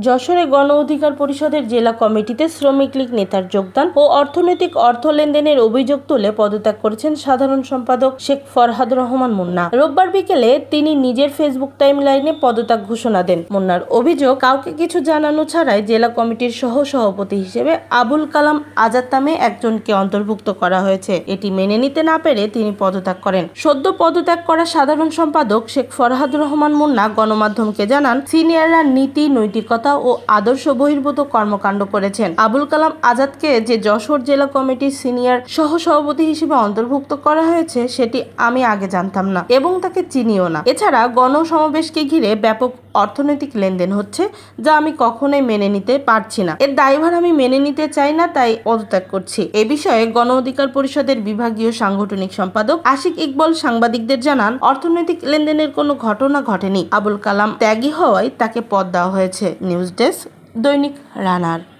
যশোরে গণ অধিকার পরিষদের জেলা কমিটিতে শ্রমিক লীগ নেতার যোগদান ও অর্থনৈতিক অর্থ লেনদেনের অভিযোগ তুলে পদত্যাগ করেছেন সাধারণ সম্পাদক শেখ ফরহাদুর রহমান মুন্না। রোববার বিকেলে তিনি নিজের ফেসবুক টাইমলাইনে পদত্যাগ ঘোষণা দেন। মুন্নার অভিযোগ, কাউকে কিছু জানানো ছাড়াই জেলা কমিটির সহ-সভাপতি হিসেবে আবুল কালাম আজাদ নামে একজনকে অন্তর্ভুক্ত করা হয়েছে। এটি মেনে নিতে না পেরে তিনি পদত্যাগ করেন। সদ্য পদত্যাগ করা সাধারণ সম্পাদক শেখ ফরহাদুর রহমান মুন্না গণমাধ্যমকে জানান, সিনিয়ররা নীতি, নৈতিকতা ও আদর্শ বহির্ভূত কর্মকাণ্ড করেছেন। আবুল কালাম আজাদকে যে যশোর জেলা কমিটির সিনিয়র সহ-সভাপতি হিসেবে অন্তর্ভুক্ত করা হয়েছে সেটি আমি আগে জানতাম না এবং তাকে চিনিও না। এছাড়া গণসমাবেশকে ঘিরে ব্যাপক অর্থনৈতিক লেনদেন হচ্ছে, যা আমি কখনোই মেনে নিতে পারছি না। এর দায়ভার আমি মেনে নিতে চাই না, তাই পদত্যাগ করছি। এ বিষয়ে গণ অধিকার পরিষদের বিভাগীয় সাংগঠনিক সম্পাদক আশিক ইকবাল সাংবাদিকদের জানান, অর্থনৈতিক লেনদেনের কোনো ঘটনা ঘটেনি। আবুল কালাম ত্যাগী হওয়ায় তাকে পদ দেওয়া হয়েছে। নিউজ ডেস্ক, দৈনিক রানার।